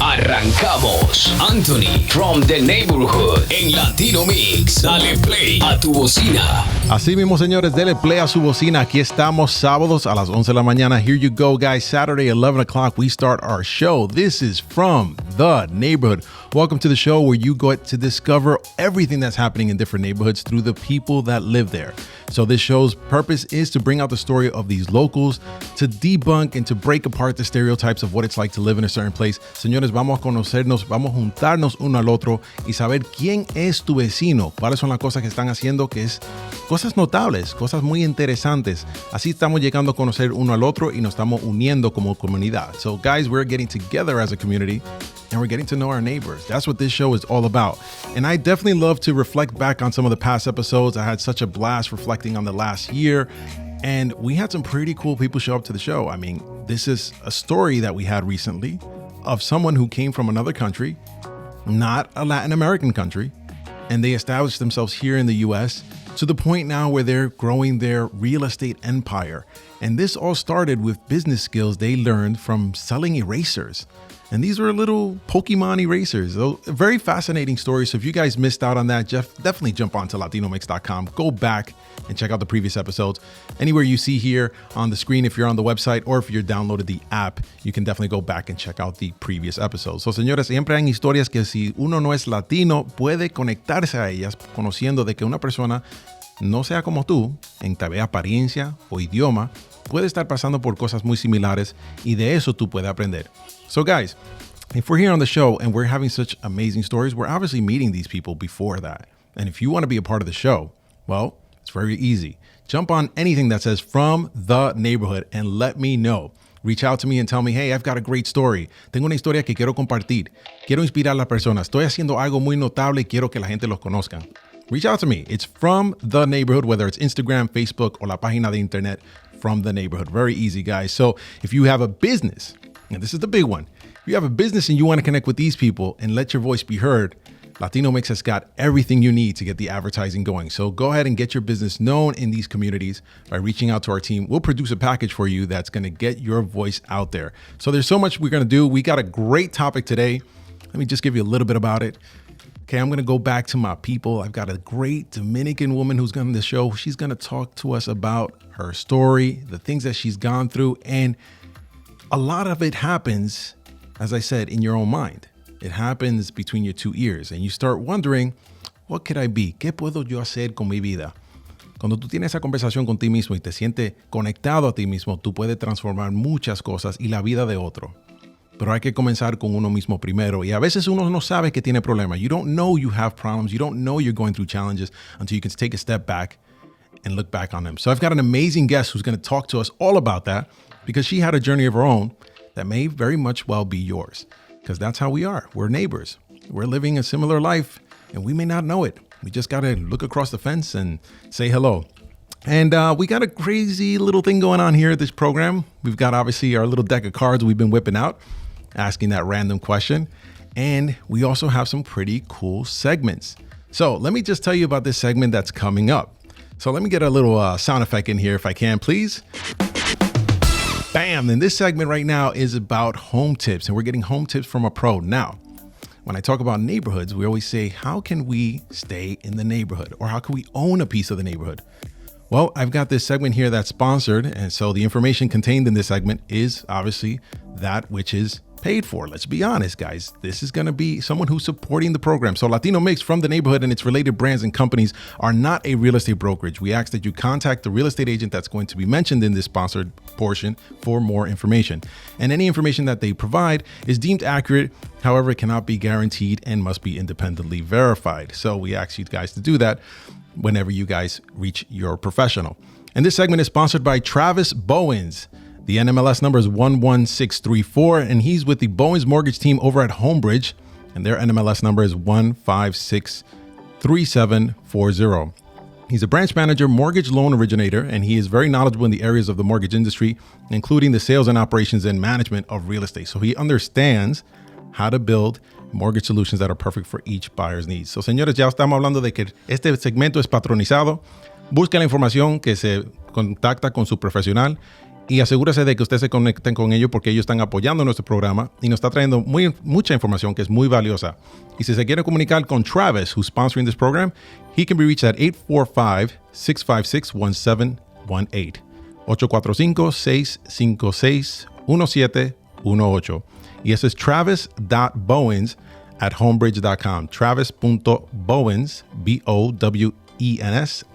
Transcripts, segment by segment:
Arrancamos. Anthony from the neighborhood en Latino Mixx. Dale play a tu bocina. Así mismo, señores, dele play a su bocina. Aquí estamos sábados a las 11 de la mañana. Here you go, guys. Saturday, 11 o'clock, we start our show. This is From the Neighborhood. Welcome to the show where you get to discover everything that's happening in different neighborhoods through the people that live there. So this show's purpose is to bring out the story of these locals, to debunk and to break apart the stereotypes of what it's like to live in a certain place. Señores, vamos a conocernos, vamos a juntarnos uno al otro y saber quién es tu vecino, cuáles son las cosas que están haciendo, que es cosas notables, cosas muy interesantes. Así estamos llegando a conocer uno al otro y nos estamos uniendo como comunidad. So guys, we're getting together as a community and we're getting to know our neighbors. That's what this show is all about. And I definitely love to reflect back on some of the past episodes. I had such a blast reflecting on the last year, and we had some pretty cool people show up to the show. I mean, this is a story that we had recently of someone who came from another country, not a Latin American country, and they established themselves here in the US to the point now where they're growing their real estate empire. And this all started with business skills they learned from selling erasers. And these were little Pokemon erasers. A very fascinating story. So if you guys missed out on that, definitely jump on to latinomix.com. Go back and check out the previous episodes. Anywhere you see here on the screen, if you're on the website or if you're downloaded the app, you can definitely go back and check out the previous episodes. So, señores, siempre hay historias que si uno no es latino, puede conectarse a ellas conociendo de que una persona no sea como tú, en tal vez apariencia o idioma, puede estar pasando por cosas muy similares y de eso tú puedes aprender. So guys, if we're here on the show and we're having such amazing stories, we're obviously meeting these people before that. And if you want to be a part of the show, well, it's very easy. Jump on anything that says From the Neighborhood and let me know. Reach out to me and tell me, hey, I've got a great story. Tengo una historia que quiero compartir. Quiero inspirar a las personas. Estoy haciendo algo muy notable y quiero que la gente los conozca. Reach out to me. It's From the Neighborhood, whether it's Instagram, Facebook, or la página de internet, From the Neighborhood. Very easy, guys. So if you have a business, and this is the big one, if you have a business and you want to connect with these people and let your voice be heard, Latino Mixx has got everything you need to get the advertising going. So go ahead and get your business known in these communities by reaching out to our team. We'll produce a package for you that's going to get your voice out there. So there's so much we're going to do. We got a great topic today. Let me just give you a little bit about it. Okay, I'm going to go back to my people. I've got a great Dominican woman who's on the show. She's going to talk to us about her story, the things that she's gone through. And a lot of it happens, as I said, in your own mind. It happens between your two ears and you start wondering, what could I be? ¿Qué puedo yo hacer con mi vida? Cuando tú tienes esa conversación con ti mismo y te sientes conectado a ti mismo, tú puedes transformar muchas cosas y la vida de otro. Pero hay que comenzar con uno mismo primero. Y a veces uno no sabe que tiene problemas. You don't know you have problems. You don't know you're going through challenges until you can take a step back and look back on them. So I've got an amazing guest who's going to talk to us all about that because she had a journey of her own that may very much well be yours. Because that's how we are. We're neighbors. We're living a similar life and we may not know it. We just got to look across the fence and say hello. And we got a crazy little thing going on here at this program. We've got obviously our little deck of cards we've been whipping out, asking that random question. And we also have some pretty cool segments. So let me just tell you about this segment that's coming up. So let me get a little sound effect in here if I can, please. Bam! And this segment right now is about home tips, and we're getting home tips from a pro. Now, when I talk about neighborhoods, we always say, how can we stay in the neighborhood? Or how can we own a piece of the neighborhood? Well, I've got this segment here that's sponsored, and so the information contained in this segment is obviously that which is paid for. Let's be honest, guys. This is going to be someone who's supporting the program. So Latino Mixx From the Neighborhood and its related brands and companies are not a real estate brokerage. We ask that you contact the real estate agent that's going to be mentioned in this sponsored portion for more information. And any information that they provide is deemed accurate. However, it cannot be guaranteed and must be independently verified. So we ask you guys to do that whenever you guys reach your professional. And this segment is sponsored by Travis Bowens. The NMLS number is 11634, and he's with the Bowens Mortgage team over at Homebridge, and their NMLS number is 1563740. He's a branch manager, mortgage loan originator, and he is very knowledgeable in the areas of the mortgage industry, including the sales and operations and management of real estate. So he understands how to build mortgage solutions that are perfect for each buyer's needs. So, señores, ya estamos hablando de que este segmento es patronizado. Busque la información que se contacta con su profesional Y asegúrese de que ustedes se conecten con ellos porque ellos están apoyando nuestro programa y nos está trayendo mucha información que es muy valiosa. Y si se quiere comunicar con Travis, who's sponsoring this program, he can be reached at 845-656-1718. 845-656-1718. Y ese es travis.bowens@homebridge.com. Travis.bowens, Bowens,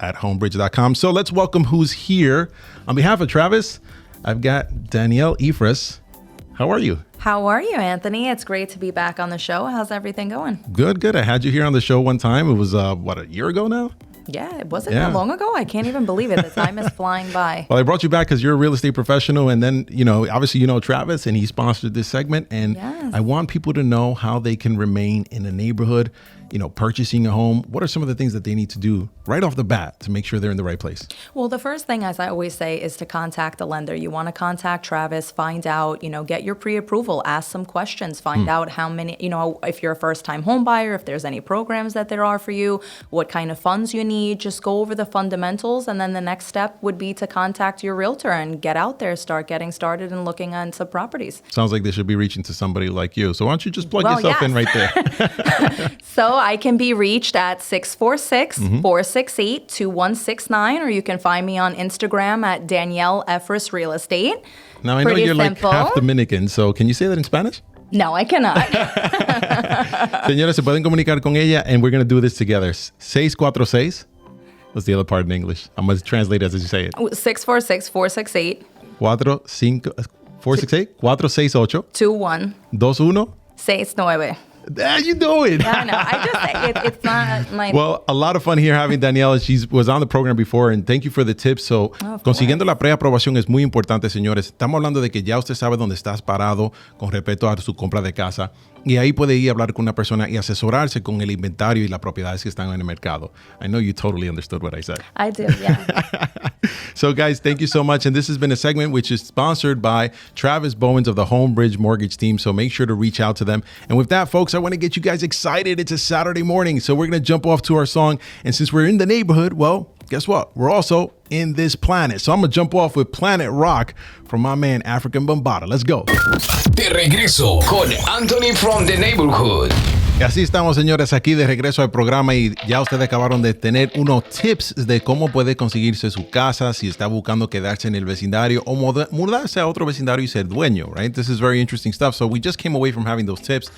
@homebridge.com. So let's welcome who's here. On behalf of Travis, I've got Danielle Ifres. How are you? How are you, Anthony? It's great to be back on the show. How's everything going? Good. I had you here on the show one time. It was, a year ago now? Yeah, was it that long ago? I can't even believe it. The time is flying by. Well, I brought you back because you're a real estate professional. And then, obviously, Travis, and he sponsored this segment. And yes. I want people to know how they can remain in a neighborhood, purchasing a home. What are some of the things that they need to do right off the bat to make sure they're in the right place? Well, the first thing, as I always say, is to contact the lender. You want to contact Travis, find out, get your pre-approval, ask some questions, find out how many, if you're a first-time home buyer, if there's any programs that there are for you, what kind of funds you need. Just go over the fundamentals. And then the next step would be to contact your realtor and get out there, start getting started and looking on some properties. Sounds like they should be reaching to somebody like you. So why don't you just plug yourself in right there? So I can be reached at 646-468-2169, or you can find me on Instagram at Danielle Ifres Real Estate. Now, I know you're simple. like half Dominican, so can you say that in Spanish? No, I cannot. Señores, se pueden comunicar con ella, and we're going to do this together. 646. What's the other part in English? I'm going to translate as you say it. 646-468. 468? 21. 69. There you know it. I know. It's not my... Well, a lot of fun here having Danielle. She was on the program before, and thank you for the tips. So, consiguiendo la preaprobación es muy importante, señores. Estamos hablando de que ya usted sabe dónde estás parado con respecto a su compra de casa. Y ahí puede ir a hablar con una persona y asesorarse con el inventario y las propiedades que están en el mercado. I know you totally understood what I said. I do, yeah. So, guys, thank you so much. And this has been a segment which is sponsored by Travis Bowens of the Homebridge Mortgage Team. So make sure to reach out to them. And with that, folks, I want to get you guys excited. It's a Saturday morning. So we're going to jump off to our song. And since we're in the neighborhood, well, guess what? We're also in this planet. So I'm going to jump off with Planet Rock from my man African Bambaataa. Let's go. De regreso con Anthony from the Neighborhood. Y así estamos, señores, aquí de regreso al programa y ya ustedes acabaron de tener unos tips de cómo puede conseguirse su casa si está buscando quedarse en el vecindario o mudarse a otro vecindario y ser dueño, right? This is very interesting stuff. So we just came away from having those tips.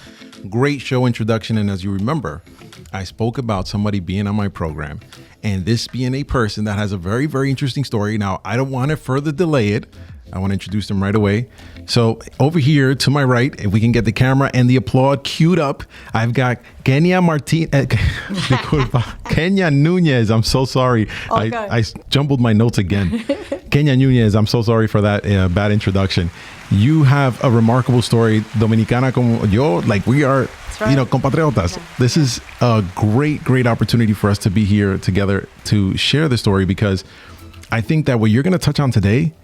Great show introduction. And as you remember, I spoke about somebody being on my program and this being a person that has a very, very interesting story. Now, I don't want to further delay it. I want to introduce them right away. So over here to my right, if we can get the camera and the applaud queued up, I've got Kenia Nunez. I'm so sorry. I jumbled my notes again. Kenia Nunez, I'm so sorry for that bad introduction. You have a remarkable story. Dominicana como yo, like we are, right. Compatriotas. Yeah. This is a great, great opportunity for us to be here together to share the story because I think that what you're going to touch on today,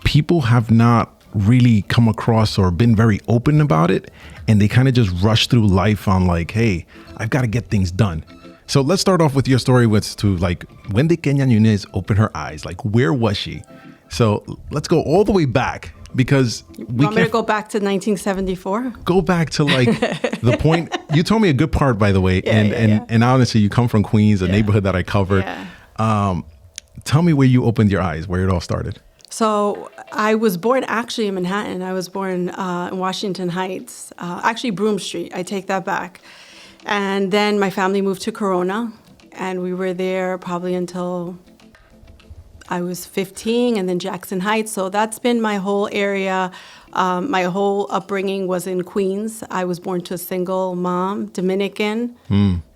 people have not really come across or been very open about it. And they kind of just rush through life on like, hey, I've got to get things done. So let's start off with your story when did Kenia Nunez open her eyes? Like, where was she? So let's go all the way back because we want me to go back to 1974? Go back to like the point. You told me a good part, by the way. And honestly, you come from Queens, a neighborhood that I covered. Yeah. Tell me where you opened your eyes, where it all started. So I was born actually in Manhattan. I was born in Washington Heights, actually Broome Street. I take that back. And then my family moved to Corona, and we were there probably until I was 15, and then Jackson Heights. So that's been my whole area. My whole upbringing was in Queens. I was born to a single mom, Dominican,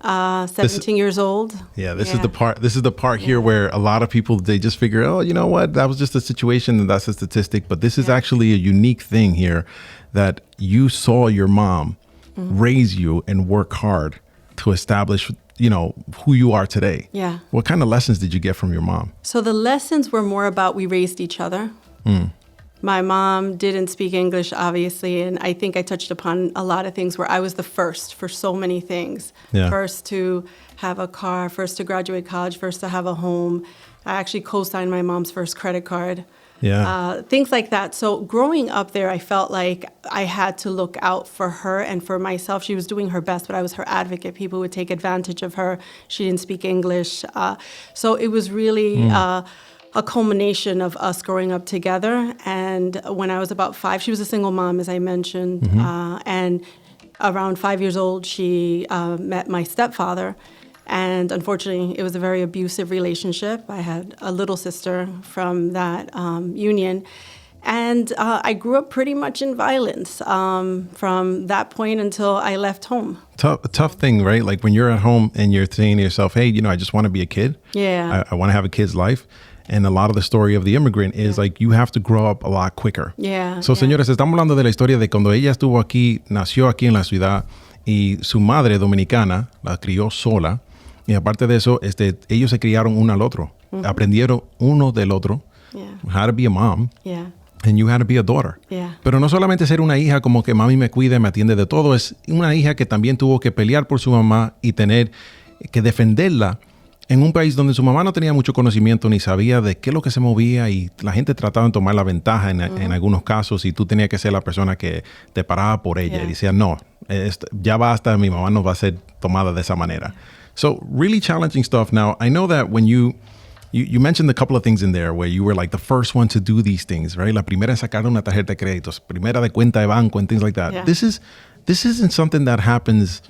17 years old. Yeah, this is the part. This is the part here where a lot of people, they just figure, oh, you know what? That was just a situation and that's a statistic. But this is actually a unique thing here that you saw your mom raise you and work hard to establish, who you are today. Yeah. What kind of lessons did you get from your mom? So the lessons were more about we raised each other. My mom didn't speak English, obviously, and I think I touched upon a lot of things where I was the first for so many things. Yeah. First to have a car, first to graduate college, first to have a home. I actually co-signed my mom's first credit card. things like that. So growing up there, I felt like I had to look out for her and for myself. She was doing her best, but I was her advocate. People would take advantage of her. She didn't speak English. So it was really a culmination of us growing up together. And when I was about 5, she was a single mom, as I mentioned. And around 5 years old, she met my stepfather. And unfortunately, it was a very abusive relationship. I had a little sister from that union. And I grew up pretty much in violence from that point until I left home. Tough thing, right? Like when you're at home and you're saying to yourself, hey, I just want to be a kid. Yeah. I want to have a kid's life. And a lot of the story of the immigrant is like you have to grow up a lot quicker. Yeah. So, señores, estamos hablando de la historia de cuando ella estuvo aquí, nació aquí en la ciudad y su madre dominicana la crió sola. Y aparte de eso, ellos se criaron uno al otro. Aprendieron uno del otro. Yeah. How to be a mom. Yeah. And you had to be a daughter. Yeah. Pero no solamente ser una hija como que mami me cuida y me atiende de todo. Es una hija que también tuvo que pelear por su mamá y tener que defenderla en un país donde su mamá no tenía mucho conocimiento ni sabía de qué es lo que se movía y la gente trataba de tomar la ventaja en algunos casos y tú tenías que ser la persona que te paraba por ella y decía, no, ya basta, mi mamá no va a ser tomada de esa manera. So really challenging stuff. Now, I know that when you mentioned a couple of things in there where you were like the first one to do these things, right? La primera en sacar una tarjeta de créditos, primera de cuenta de banco and things like that. Yeah. This isn't something that happens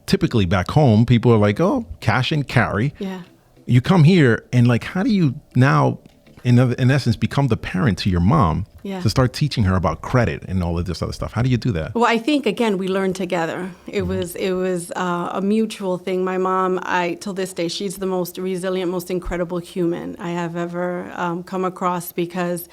typically back home. People are like, oh, cash and carry. Yeah. You come here and like, how do you now, in essence, become the parent to your mom to start teaching her about credit and all of this other stuff? How do you do that? Well, I think, again, we learned together. It was a mutual thing. My mom, till this day, she's the most resilient, most incredible human I have ever come across because,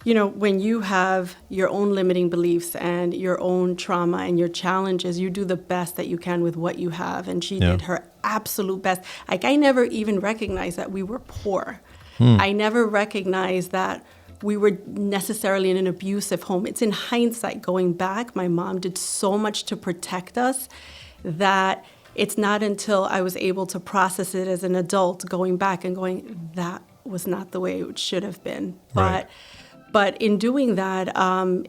when you have your own limiting beliefs and your own trauma and your challenges, you do the best that you can with what you have. And she did her absolute best. Like, I never even recognized that we were poor. I never recognized that we were necessarily in an abusive home. It's in hindsight, going back, my mom did so much to protect us that it's not until I was able to process it as an adult going back and going, that was not the way it should have been. Right. But in doing that,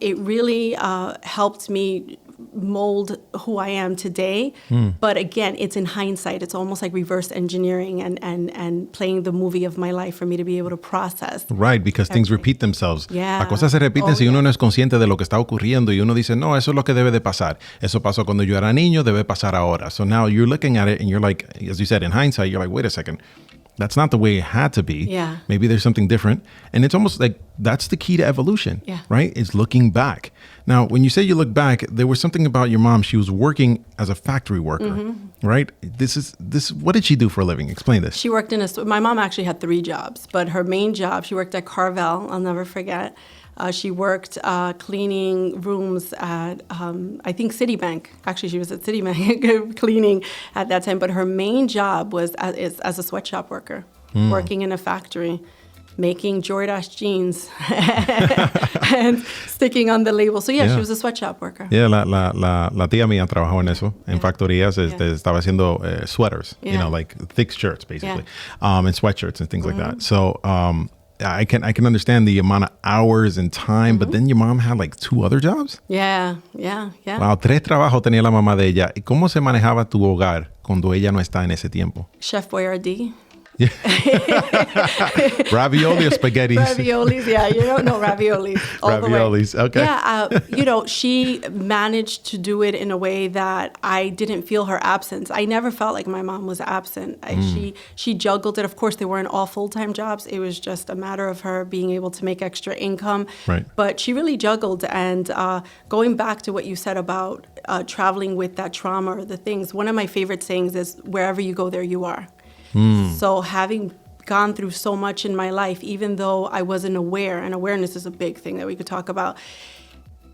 it really helped me mold who I am today. But again, it's in hindsight. It's almost like reverse engineering and playing the movie of my life for me to be able to process. Right, because things repeat themselves. Yeah. Las cosas se repiten si uno no es consciente de lo que está ocurriendo y uno dice, no, eso es lo que debe de pasar. Eso pasó cuando yo era niño, debe pasar ahora. So now you're looking at it and you're like, as you said, in hindsight, you're like, wait a second. That's not the way it had to be. Yeah. Maybe there's something different. And it's almost like that's the key to evolution, right? It's looking back. Now, when you say you look back, there was something about your mom. She was working as a factory worker, right? What did she do for a living? Explain this. She worked my mom actually had 3 jobs, but her main job, she worked at Carvel, I'll never forget. She worked cleaning rooms at, I think, Citibank. Actually, she was at Citibank cleaning at that time. But her main job was as a sweatshop worker, working in a factory, making Jordache jeans and sticking on the label. So, she was a sweatshop worker. Yeah, la tía mía trabajó en eso, en factorías. Estaba haciendo sweaters, like thick shirts, basically, and sweatshirts and things like that. So, I can understand the amount of hours and time, but then your mom had like 2 other jobs? Yeah. Wow, 3 trabajos tenía la mamá de ella. ¿Y cómo se manejaba tu hogar cuando ella no está en ese tiempo? Chef Boyardee. Ravioli or spaghetti? Raviolis, raviolis. Raviolis, okay. Yeah, she managed to do it in a way that I didn't feel her absence. I never felt like my mom was absent. She juggled it. Of course, they weren't all full-time jobs. It was just a matter of her being able to make extra income. Right. But she really juggled. And going back to what you said about traveling with that trauma or the things, one of my favorite sayings is, wherever you go, there you are. So having gone through so much in my life, even though I wasn't aware, and awareness is a big thing that we could talk about,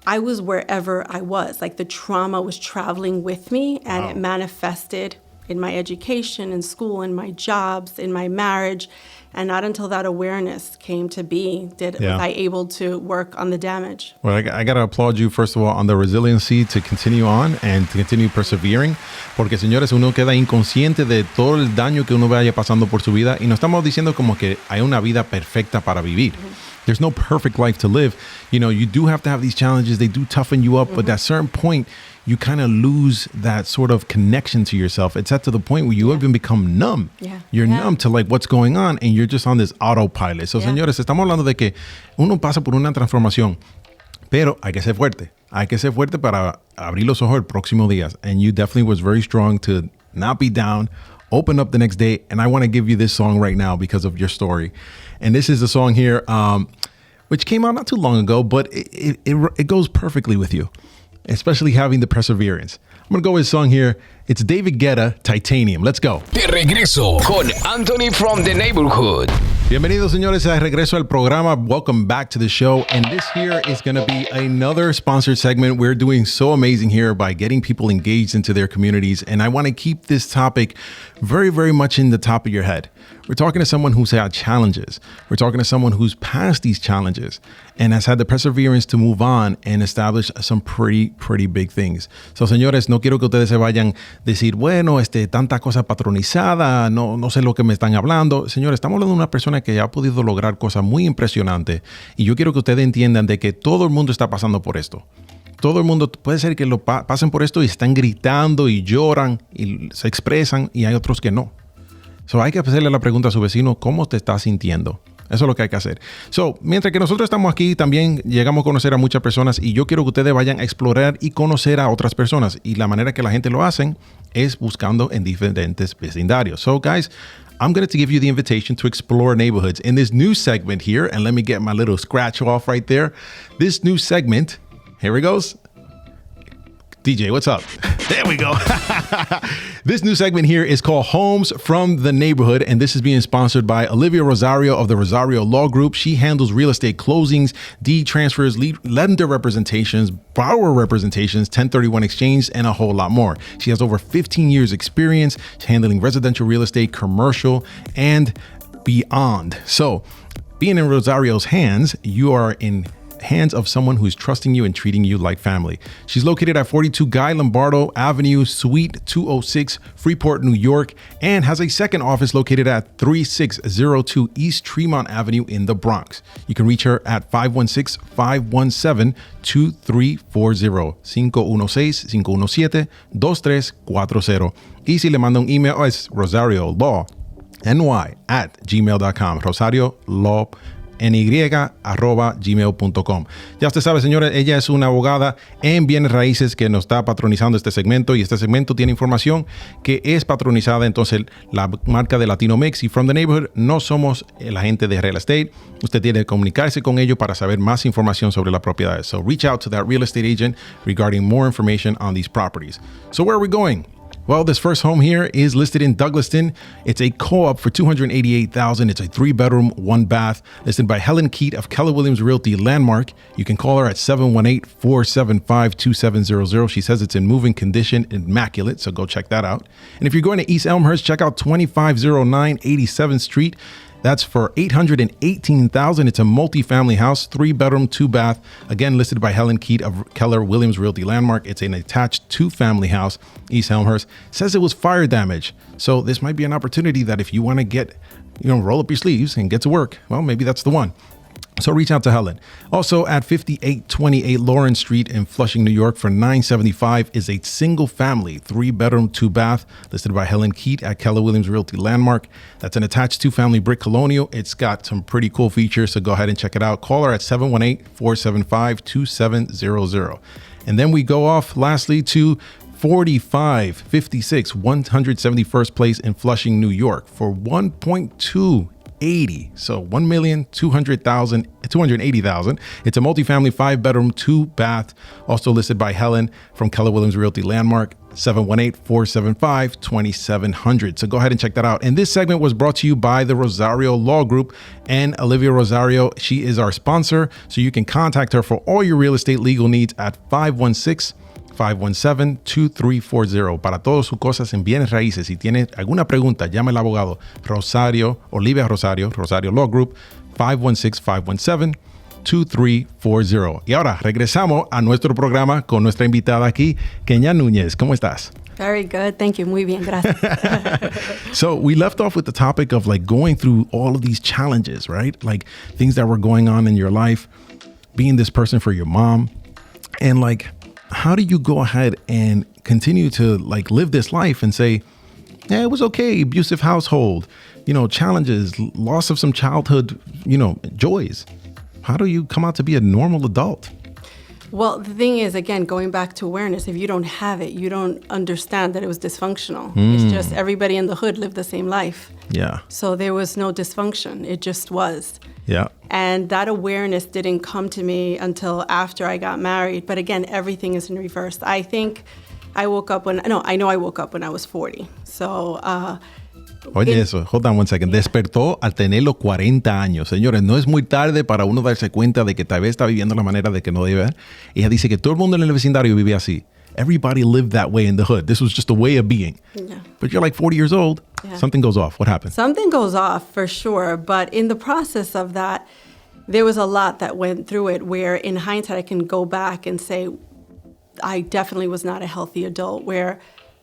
I was wherever I was. Like the trauma was traveling with me, and it manifested in my education, in school, in my jobs, in my marriage. And not until that awareness came to be was I able to work on the damage. Well, I got to applaud you, first of all, on the resiliency to continue on and to continue persevering. Porque, señores, uno queda inconsciente de todo el daño que uno vaya pasando por su vida. Y no estamos diciendo como que hay una vida perfecta para vivir. There's no perfect life to live. You know, you do have to have these challenges. They do toughen you up, but at a certain point, you kind of lose that sort of connection to yourself. It's at to the point where you even become numb. You're numb to like what's going on and you're just on this autopilot. So, señores, estamos hablando de que uno pasa por una transformación, pero hay que ser fuerte. Hay que ser fuerte para abrir los ojos el próximo día. And you definitely was very strong to not be down, open up the next day. And I want to give you this song right now because of your story. And this is the song here, which came out not too long ago, but it goes perfectly with you, especially having the perseverance. I'm going to go with a song here. It's David Guetta, Titanium. Let's go. De regreso con Anthony from the Neighborhood. Bienvenidos, señores, de regreso al programa. Welcome back to the show. And this here is going to be another sponsored segment. We're doing so amazing here by getting people engaged into their communities. And I want to keep this topic very, very much in the top of your head. We're talking to someone who's had challenges. We're talking to someone who's passed these challenges and has had the perseverance to move on and establish some pretty big things. So, señores, no quiero que ustedes se vayan a decir, bueno, tanta cosa patronizada, no sé lo que me están hablando. Señores, estamos hablando de una persona que ha podido lograr cosas muy impresionantes. Y yo quiero que ustedes entiendan de que todo el mundo está pasando por esto. Todo el mundo puede ser que lo pasen por esto y están gritando y lloran y se expresan y hay otros que no. So, hay que hacerle la pregunta a su vecino, ¿cómo te estás sintiendo? Eso es lo que hay que hacer. So, mientras que nosotros estamos aquí, también llegamos a conocer a muchas personas y yo quiero que ustedes vayan a explorar y conocer a otras personas. Y la manera que la gente lo hacen es buscando en diferentes vecindarios. So, guys, I'm going to give you the invitation to explore neighborhoods in this new segment here. And let me get my little scratch off right there. This new segment, here it goes. DJ, what's up? There we go. This new segment here is called Homes from the Neighborhood, and this is being sponsored by Olivia Rosario of the Rosario Law Group. She handles real estate closings, deed transfers, lender representations, borrower representations, 1031 exchange, and a whole lot more. She has over 15 years experience handling residential real estate, commercial, and beyond. So, being in Rosario's hands, you are in hands of someone who's trusting you and treating you like family. She's located at 42 Guy Lombardo Avenue, Suite 206, Freeport, New York, and has a second office located at 3602 East Tremont Avenue in the Bronx. You can reach her at 516-517-2340, 516-517-2340. Y si le manda un email, es rosariolaw@gmail.com. Rosario Law ny@gmail.com. Ya usted sabe, señores, ella es una abogada en bienes raíces que nos está patronizando este segmento y este segmento tiene información que es patronizada. Entonces, la marca de Latino Mixx y From the Neighborhood no somos el agente de real estate. Usted tiene que comunicarse con ellos para saber más información sobre las propiedades. So reach out to that real estate agent regarding more information on these properties. So where are we going? Well, this first home here is listed in Douglaston. It's a co-op for $288,000. It's a 3-bedroom, 1-bath, listed by Helen Keat of Keller Williams Realty Landmark. You can call her at 718-475-2700. She says it's in moving condition, immaculate, so go check that out. And if you're going to East Elmhurst, check out 2509 87th Street. That's for $818,000. It's a multi-family house, 3-bedroom, 2-bath. Again, listed by Helen Keat of Keller Williams Realty Landmark. It's an attached 2-family house, East Elmhurst. Says it was fire damage. So this might be an opportunity that if you want to get, roll up your sleeves and get to work, well, maybe that's the one. So reach out to Helen. Also at 5828 Lawrence Street in Flushing, New York for $975 is a single family, 3-bedroom, 2-bath, listed by Helen Keat at Keller Williams Realty Landmark. That's an attached 2-family brick colonial. It's got some pretty cool features, so go ahead and check it out. Call her at 718-475-2700. And then we go off lastly to 4556 171st Place in Flushing, New York for $1.280. So $1,280,000. It's a multifamily 5-bedroom, 2-bath, also listed by Helen from Keller Williams Realty Landmark, 718-475-2700. So go ahead and check that out. And this segment was brought to you by the Rosario Law Group and Olivia Rosario. She is our sponsor, so you can contact her for all your real estate legal needs at 516-517-2340. Para todas sus cosas en bienes raíces. Si tiene alguna pregunta, llame al abogado Olivia Rosario Law Group, 516-517-2340. Y ahora regresamos a nuestro programa con nuestra invitada aquí, Kenia Nunez. ¿Cómo estás? Very good. Thank you. Muy bien. Gracias. So we left off with the topic of like going through all of these challenges, right? Like things that were going on in your life, being this person for your mom. And like, how do you go ahead and continue to like live this life and say, yeah, it was okay, abusive household, challenges, loss of some childhood, joys. How do you come out to be a normal adult? Well, the thing is, again, going back to awareness, if you don't have it, you don't understand that it was dysfunctional. It's just everybody in the hood lived the same life. Yeah. So there was no dysfunction. It just was. Yeah. And that awareness didn't come to me until after I got married. But again, everything is in reverse. I think I woke up I know I woke up when I was 40. So, Oye, eso, hold on one second. Despertó al tener los 40 años. Señores, no es muy tarde para uno darse cuenta de que tal vez está viviendo la manera de que no debe. Ella dice que todo el mundo en el vecindario vivía así. Everybody lived that way in the hood. This was just a way of being. Yeah. But you're like 40 years old. Yeah. Something goes off. What happened? Something goes off for sure. But in the process of that, there was a lot that went through it where in hindsight, I can go back and say, I definitely was not a healthy adult, where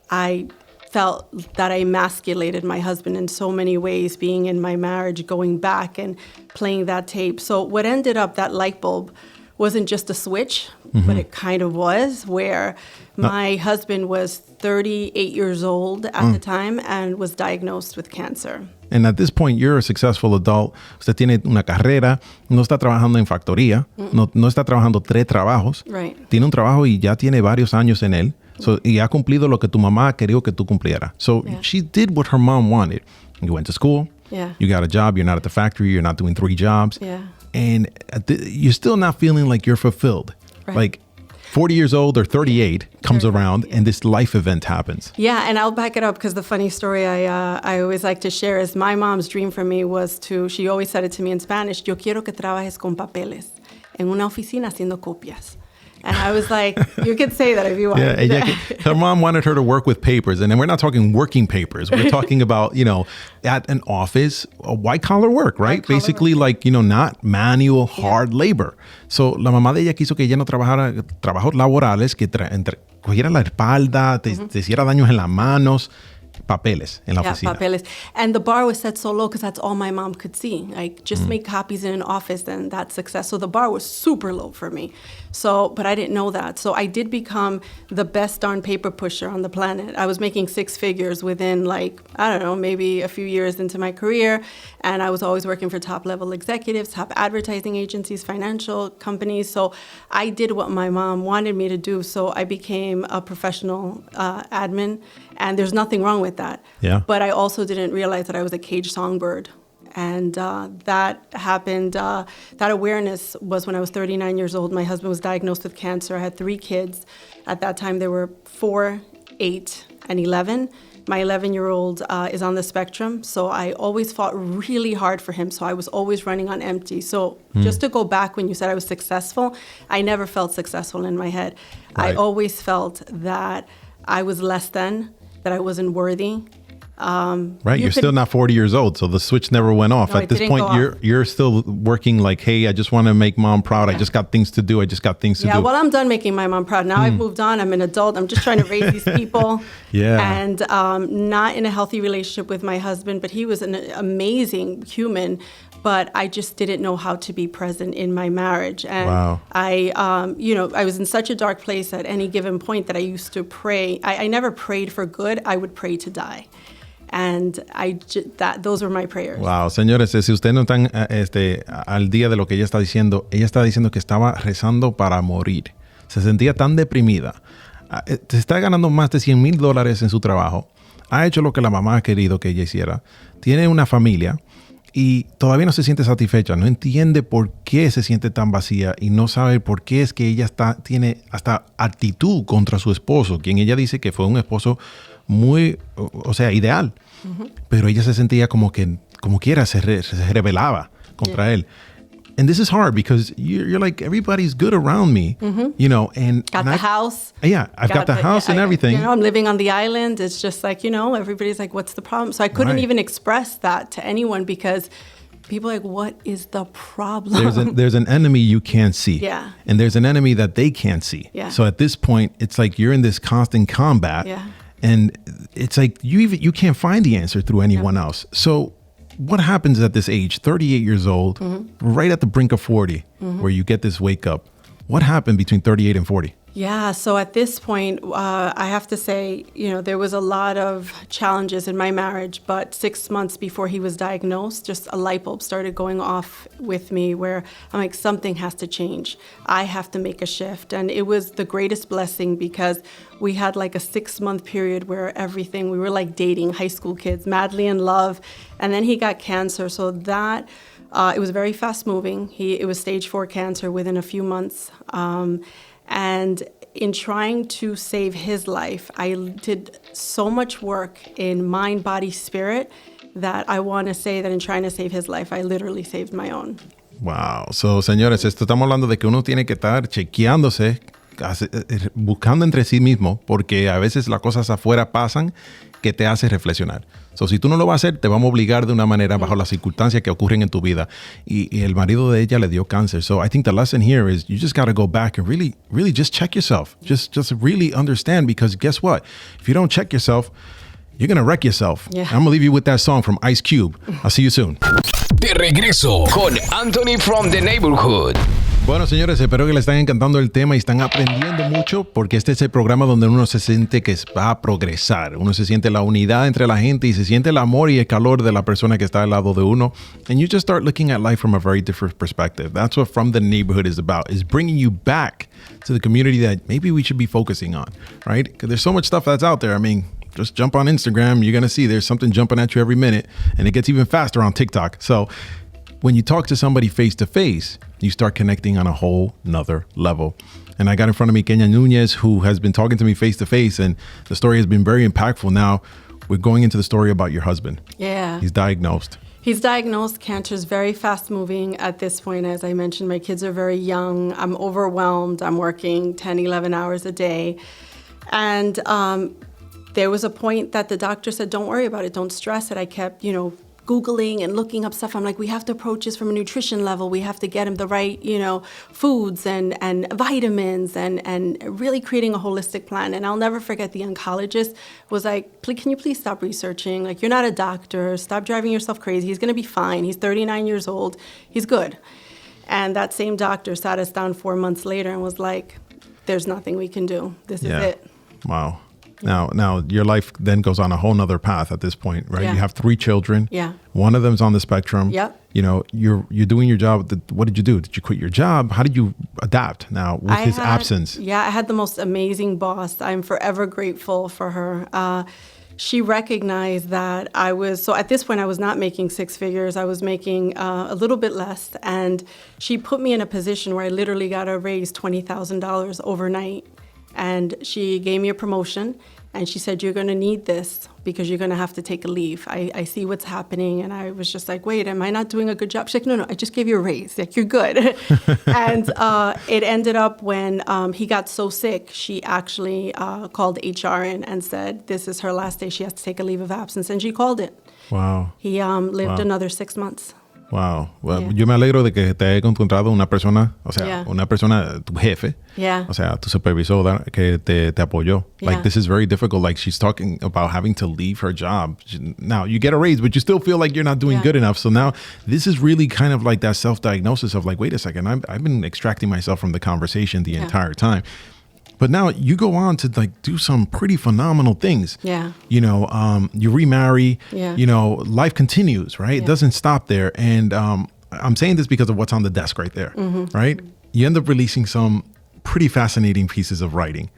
I felt that I emasculated my husband in so many ways, being in my marriage, going back and playing that tape. So what ended up, that light bulb wasn't just a switch, but it kind of was, where my husband was 38 years old at the time and was diagnosed with cancer. And at this point, you're a successful adult. Usted tiene una carrera, no está trabajando en factoría, no está trabajando 3 trabajos. Right. Tiene un trabajo y ya tiene varios años en él. So, y ha cumplido lo que tu mamá quería que tú cumplieras. So she did what her mom wanted. You went to school. Yeah. You got a job. You're not at the factory. You're not doing 3 jobs. Yeah. And you're still not feeling like you're fulfilled. Right. Like 40 years old or 38 comes around and this life event happens. Yeah, and I'll back it up because the funny story I always like to share is my mom's dream for me was she always said it to me in Spanish, yo quiero que trabajes con papeles en una oficina haciendo copias. And I was like, you could say that if you want. Yeah, her mom wanted her to work with papers. And then we're not talking working papers. We're talking about, at an office, white collar work, right? Basically like, not manual, hard labor. So la mamá de ella quiso que ella no trabajara trabajos laborales, que cogiera la espalda, te hiciera daños en las manos. Papeles en la oficina. Papeles. And the bar was set so low because that's all my mom could see. Like, just make copies in an office and that's success. So the bar was super low for me. So, but I didn't know that. So I did become the best darn paper pusher on the planet. I was making 6 figures within maybe a few years into my career. And I was always working for top level executives, top advertising agencies, financial companies. So I did what my mom wanted me to do. So I became a professional admin. And there's nothing wrong with that. Yeah. But I also didn't realize that I was a caged songbird. And that happened, that awareness was when I was 39 years old. My husband was diagnosed with cancer. I had 3 kids. At that time, there were 4, 8, and 11. My 11-year-old is on the spectrum, so I always fought really hard for him. So I was always running on empty. So just to go back when you said I was successful, I never felt successful in my head. Right. I always felt that I was less than, that I wasn't worthy. Right, you're still not 40 years old, so the switch never went off. No, at this point, you're still working like, hey, I just want to make mom proud. Yeah. I just got things to do. Yeah, well, I'm done making my mom proud. Now I've moved on. I'm an adult. I'm just trying to raise these people. Yeah. And not in a healthy relationship with my husband, but he was an amazing human. But I just didn't know how to be present in my marriage. And wow. I was in such a dark place at any given point that I used to pray. I never prayed for good. I would pray to die. And those were my prayers. Wow, señores, si ustedes no están al día de lo que ella está diciendo que estaba rezando para morir. Se sentía tan deprimida. Se está ganando más de $100,000 en su trabajo. Ha hecho lo que la mamá ha querido que ella hiciera. Tiene una familia y todavía no se siente satisfecha. No entiende por qué se siente tan vacía y no sabe por qué es que ella tiene hasta actitud contra su esposo, quien ella dice que fue un esposo muy, ideal. Uh-huh. Pero ella se sentía como quiera, se rebelaba contra él. And this is hard because you're like, everybody's good around me, and got the house. Yeah, I've got the house and everything. I'm living on the island. It's just like, everybody's like, what's the problem? So I couldn't even express that to anyone because people are like, what is the problem? There's an enemy you can't see. Yeah. And there's an enemy that they can't see. Yeah. So at this point, it's like you're in this constant combat. Yeah. And it's like you can't find the answer through anyone else. So what happens at this age, 38 years old, right at the brink of 40, where you get this wake up? What happened between 38 and 40? Yeah, so at this point, I have to say, there was a lot of challenges in my marriage, but 6 months before he was diagnosed, just a light bulb started going off with me where I'm like, something has to change. I have to make a shift. And it was the greatest blessing because we had like a 6-month period where we were like dating high school kids, madly in love. And then he got cancer. So that, it was very fast moving. It was stage 4 cancer within a few months. And in trying to save his life, I did so much work in mind, body, spirit that I want to say that in trying to save his life, I literally saved my own. Wow. So, señores, esto estamos hablando de que uno tiene que estar chequeándose, buscando entre sí mismo, porque a veces las cosas afuera pasan que te hace reflexionar. So, si tú no lo vas a hacer, te vamos a obligar de una manera bajo las circunstancias que ocurren en tu vida. Y el marido de ella le dio cáncer. So I think the lesson here is you just got to go back and really, really just check yourself. Just really understand, because guess what? If you don't check yourself, you're going to wreck yourself. Yeah. I'm going to leave you with that song from Ice Cube. I'll see you soon. De regreso con Anthony from the Neighborhood. Bueno, señores, espero que les estén encantando el tema y están aprendiendo mucho, porque este es el programa donde uno se siente que va a progresar. Uno se siente la unidad entre la gente y se siente el amor y el calor de la persona que está al lado de uno. And you just start looking at life from a very different perspective. That's what From the Neighborhood is about, is bringing you back to the community that maybe we should be focusing on, right? Because there's so much stuff that's out there. I mean, just jump on Instagram. You're going to see there's something jumping at you every minute, and it gets even faster on TikTok. So when you talk to somebody face to face, you start connecting on a whole nother level. And I got in front of me Kenia Nunez, who has been talking to me face to face, and the story has been very impactful. Now we're going into the story about your husband. Yeah. He's diagnosed. He's diagnosed. Cancer is very fast moving at this point. As I mentioned, my kids are very young. I'm overwhelmed. I'm working 10, 11 hours a day. And there was a point that the doctor said, don't worry about it. Don't stress it. I kept, Googling and looking up stuff. I'm like, we have to approach this from a nutrition level. We have to get him the right, foods and vitamins and really creating a holistic plan. And I'll never forget the oncologist was like, can you please stop researching? Like, you're not a doctor. Stop driving yourself crazy. He's going to be fine. He's 39 years old. He's good. And that same doctor sat us down 4 months later and was like, there's nothing we can do. This is it. Wow. Now, your life then goes on a whole nother path at this point, right? Yeah. You have 3 children. Yeah. One of them's on the spectrum. Yep. You're doing your job. What did you do? Did you quit your job? How did you adapt now with his absence? Yeah, I had the most amazing boss. I'm forever grateful for her. She recognized that so at this point I was not making 6 figures. I was making a little bit less. And she put me in a position where I literally got to raise $20,000 overnight. And she gave me a promotion, and she said, you're going to need this because you're going to have to take a leave. I see what's happening. And I was just like, wait, am I not doing a good job? She's like, no, I just gave you a raise. Like, you're good. And it ended up when he got so sick, she actually called HR in and said, this is her last day. She has to take a leave of absence. And she called it. Wow. He lived another 6 months. Wow. Well, yo me alegro de que te haya encontrado una persona, una persona, tu jefe, o sea, tu supervisor que te apoyó. Like, this is very difficult. Like, she's talking about having to leave her job. Now, you get a raise, but you still feel like you're not doing good enough. So now this is really kind of like that self-diagnosis of like, wait a second, I've been extracting myself from the conversation the entire time. But now you go on to like do some pretty phenomenal things. Yeah. You remarry. Yeah. Life continues, right? It doesn't stop there. And I'm saying this because of what's on the desk right there, right? You end up releasing some pretty fascinating pieces of writing.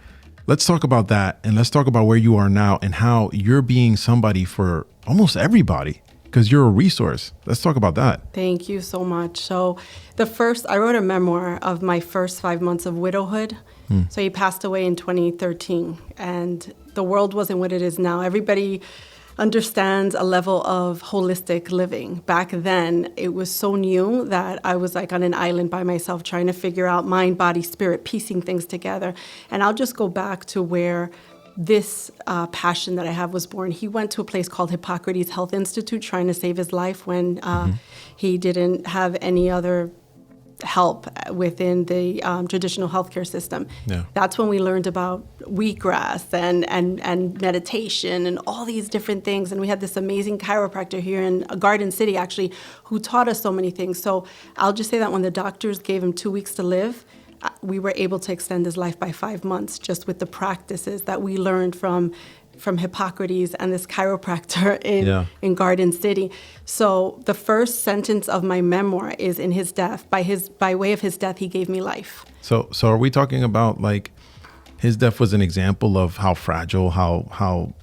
Let's talk about that, and let's talk about where you are now and how you're being somebody for almost everybody, because you're a resource. Let's talk about that. Thank you so much. So I wrote a memoir of my first 5 months of widowhood. So he passed away in 2013, and the world wasn't what it is now. Everybody understands a level of holistic living. Back then, it was so new that I was like on an island by myself trying to figure out mind, body, spirit, piecing things together. And I'll just go back to where this passion that I have was born. He went to a place called Hippocrates Health Institute trying to save his life when he didn't have any other help within the traditional healthcare system. Yeah. That's when we learned about wheatgrass and meditation and all these different things. And we had this amazing chiropractor here in Garden City, actually, who taught us so many things. So I'll just say that when the doctors gave him 2 weeks to live, we were able to extend his life by 5 months just with the practices that we learned from Hippocrates and this chiropractor in Garden City. So the first sentence of my memoir is in his death. By way of his death, he gave me life. So are we talking about like his death was an example of how fragile, how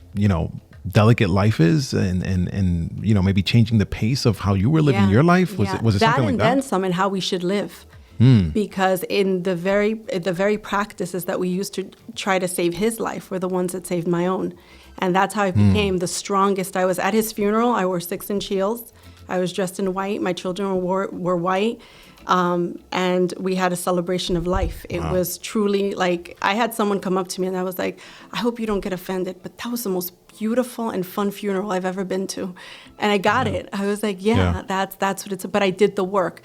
delicate life is, and maybe changing the pace of how you were living your life? Was it that something like that? And then some, and how we should live. Because in the very practices that we used to try to save his life were the ones that saved my own. And that's how I became the strongest. I was at his funeral. I wore 6-inch heels. I was dressed in white. My children were white. And we had a celebration of life. It was truly like, I had someone come up to me and I was like, I hope you don't get offended, but that was the most beautiful and fun funeral I've ever been to. And I got it. I was like, that's what it's, but I did the work.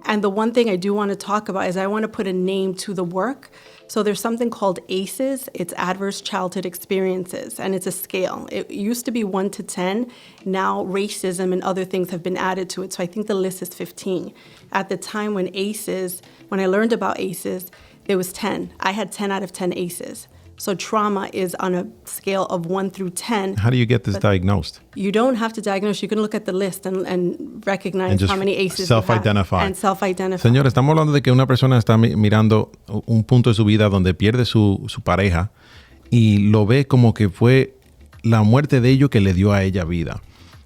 And the one thing I do want to talk about is I want to put a name to the work. So there's something called ACEs. It's Adverse Childhood Experiences, and it's a scale. It used to be 1 to 10. Now racism and other things have been added to it. So I think the list is 15. At the time when I learned about ACEs, there was 10. I had 10 out of 10 ACEs. So trauma is on a scale of 1 through 10. How do you get this diagnosed? You don't have to diagnose. You can look at the list and recognize how many ACEs self-identify. you have. And self-identify. Señor, estamos hablando de que una persona está mirando un punto de su vida donde pierde su pareja y lo ve como que fue la muerte de ello que le dio a ella vida.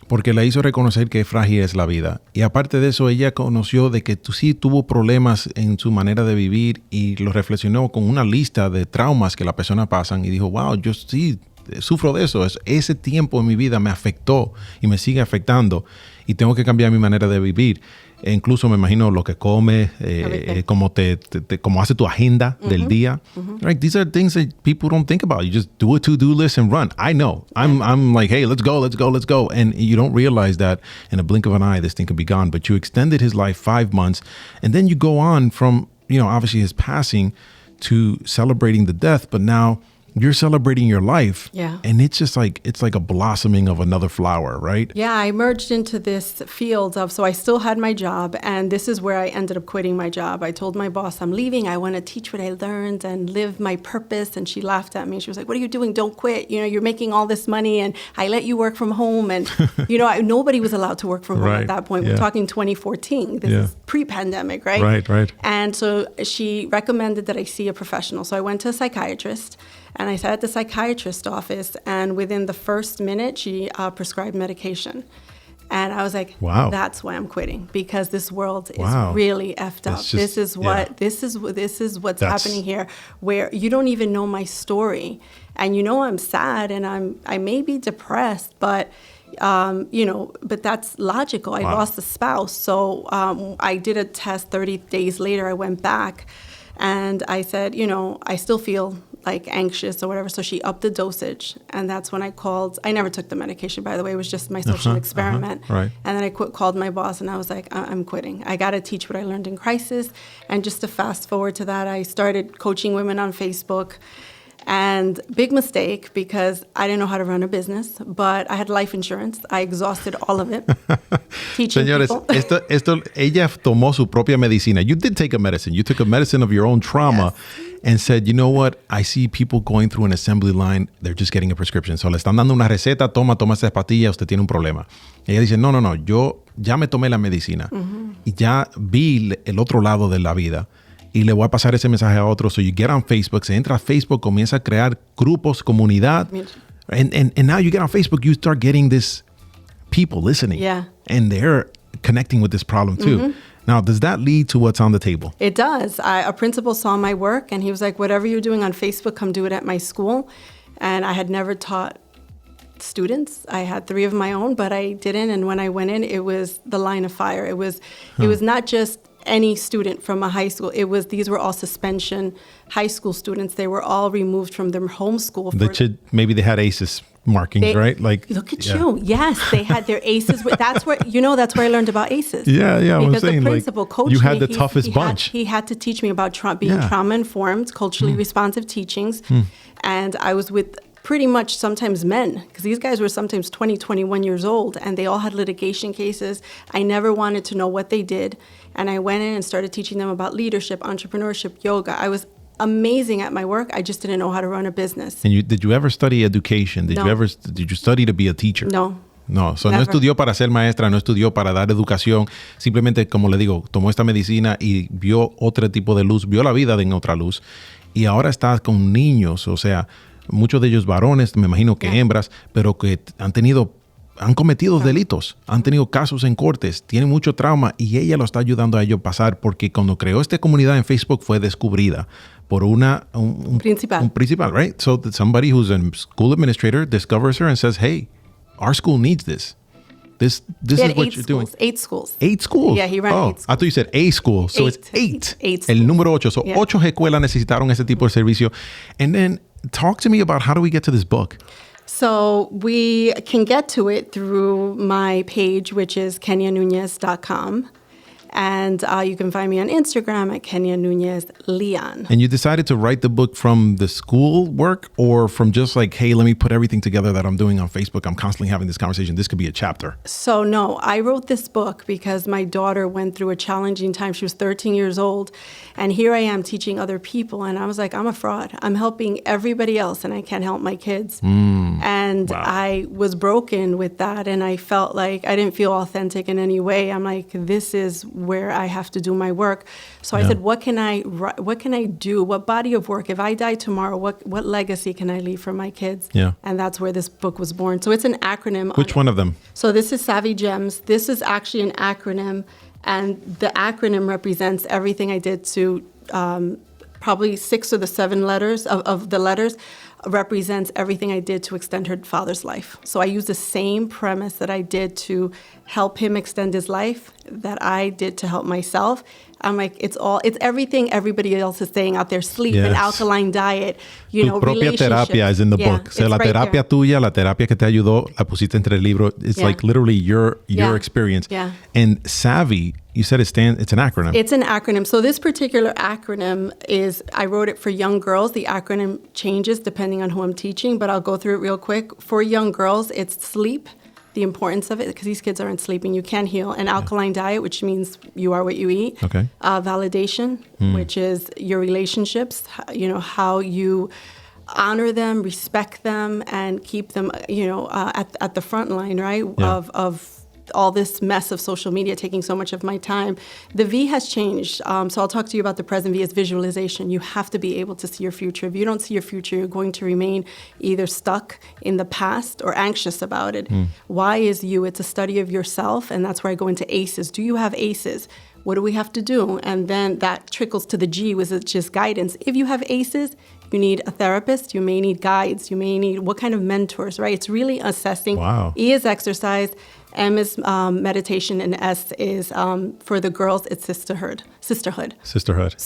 Porque la hizo reconocer que frágil es la vida. Y aparte de eso, ella conoció de que sí tuvo problemas en su manera de vivir y lo reflexionó con una lista de traumas que la persona pasan y dijo, wow, yo sí sufro de eso. Ese tiempo en mi vida me afectó y me sigue afectando y tengo que cambiar mi manera de vivir. E incluso me imagino lo que come, como hace tu agenda del día. Right? These are things that people don't think about. You just do a to-do list and run. I know. I'm like, hey, let's go. And you don't realize that in a blink of an eye, this thing could be gone. But you extended his life 5 months. And then you go on from, obviously his passing to celebrating the death. But now you're celebrating your life. Yeah. And it's just like, it's like a blossoming of another flower, right? Yeah, I merged into this field so I still had my job, and this is where I ended up quitting my job. I told my boss, I'm leaving. I want to teach what I learned and live my purpose. And she laughed at me. She was like, what are you doing? Don't quit. You're making all this money and I let you work from home. And, nobody was allowed to work from home at that point. We're talking 2014. This is pre-pandemic, right? Right. And so she recommended that I see a professional. So I went to a psychiatrist. And I sat at the psychiatrist's office, and within the first minute, she prescribed medication. And I was like, wow, that's why I'm quitting, because this world is really effed up. This is what's happening here, where you don't even know my story. And I'm sad and I may be depressed, but but that's logical. I lost a spouse. So I did a test 30 days later. I went back and I said, I still feel like anxious or whatever. So she upped the dosage. And that's when I called. I never took the medication, by the way. It was just my social experiment. Right. And then I called my boss and I was like, I'm quitting. I got to teach what I learned in crisis. And just to fast forward to that, I started coaching women on Facebook. And big mistake, because I didn't know how to run a business, but I had life insurance. I exhausted all of it. Teaching Señores, people. Ella tomó su propia medicina. You did take a medicine. You took a medicine of your own trauma and said, you know what? I see people going through an assembly line. They're just getting a prescription. So le están dando una receta. Toma esa pastilla. Usted tiene un problema. Ella dice, no. Yo ya me tomé la medicina y ya vi el otro lado de la vida. Y le voy a pasar ese mensaje a otros. So you get on Facebook, se entra a Facebook, comienza a crear grupos, comunidad. And now you get on Facebook, you start getting this people listening. Yeah. And they're connecting with this problem too. Now, does that lead to what's on the table? It does. A principal saw my work and he was like, whatever you're doing on Facebook, come do it at my school. And I had never taught students. I had 3 of my own, but I didn't. And when I went in, it was the line of fire. It was not just any student from a high school. These were all suspension high school students. They were all removed from their home school. Maybe they had ACEs markings, right? Like, look at you. Yes, they had their ACEs. That's where I learned about ACEs. Yeah. Because I'm saying, the principal coached you had me. the toughest bunch. He had to teach me about being trauma-informed, culturally responsive teachings. And I was with pretty much sometimes men, because these guys were sometimes 20, 21 years old, and they all had litigation cases. I never wanted to know what they did. And I went in and started teaching them about leadership, entrepreneurship, yoga. I was amazing at my work. I just didn't know how to run a business. And did you ever study education? Did you study to be a teacher? No. No, no estudió para ser maestra, no estudió para dar educación. Simplemente, como le digo, tomó esta medicina y vio otro tipo de luz, vio la vida en otra luz. Y ahora está con niños, o sea, muchos de ellos varones, me imagino que hembras, pero que han cometido delitos, han tenido casos en cortes, tienen mucho trauma y ella lo está ayudando a ellos a pasar, porque cuando creó esta comunidad en Facebook fue descubrida por un principal, right? So that somebody who's a school administrator discovers her and says, hey, our school needs this. This is what you're doing. 8 schools. 8 schools? Yeah, he ran 8 schools. I thought you said a school. So it's 8. 8 El número 8. So 8 escuelas necesitaron ese tipo de servicio. And then talk to me about how do we get to this book? So we can get to it through my page, which is KeniaNunez.com. And you can find me on Instagram at Kenia Nunez Leon. And you decided to write the book from the school work, or from just like, hey, let me put everything together that I'm doing on Facebook. I'm constantly having this conversation. This could be a chapter. So no, I wrote this book because my daughter went through a challenging time. She was 13 years old. And here I am teaching other people. And I was like, I'm a fraud. I'm helping everybody else and I can't help my kids. And I was broken with that. And I felt like I didn't feel authentic in any way. I'm like, this is where I have to do my work. So I said, what can I do? What body of work? If I die tomorrow, what legacy can I leave for my kids? Yeah. And that's where this book was born. So it's an acronym. Which one of them? So this is Savvy Gems. This is actually an acronym, and the acronym represents everything I did to probably 6 or the 7 letters of the letters represents everything I did to extend her father's life. So I use the same premise that I did to help him extend his life that I did to help myself. I'm like, it's everything everybody else is saying out there, sleep, an alkaline diet, Tu propia terapia is in the book. O sea, la terapia tuya, la terapia que te ayudó, la pusiste entre el libro. It's like literally your experience. Yeah. And Savvy, you said it's an acronym. It's an acronym. So this particular acronym I wrote it for young girls. The acronym changes depending on who I'm teaching, but I'll go through it real quick. For young girls, it's sleep, the importance of it, because these kids aren't sleeping. You can't heal. An alkaline diet, which means you are what you eat. Okay. Validation, which is your relationships, how you honor them, respect them, and keep them, at the front line, right, of all this mess of social media taking so much of my time. The V has changed. So I'll talk to you about the present V as visualization. You have to be able to see your future. If you don't see your future, you're going to remain either stuck in the past or anxious about it. Why is you? It's a study of yourself, and that's where I go into ACEs. Do you have ACEs? What do we have to do? And then that trickles to the G, which is just guidance. If you have ACEs, you need a therapist, you may need guides, you may need what kind of mentors, right? It's really assessing. Wow. E is exercise, M is meditation, and S is, for the girls, it's sisterhood.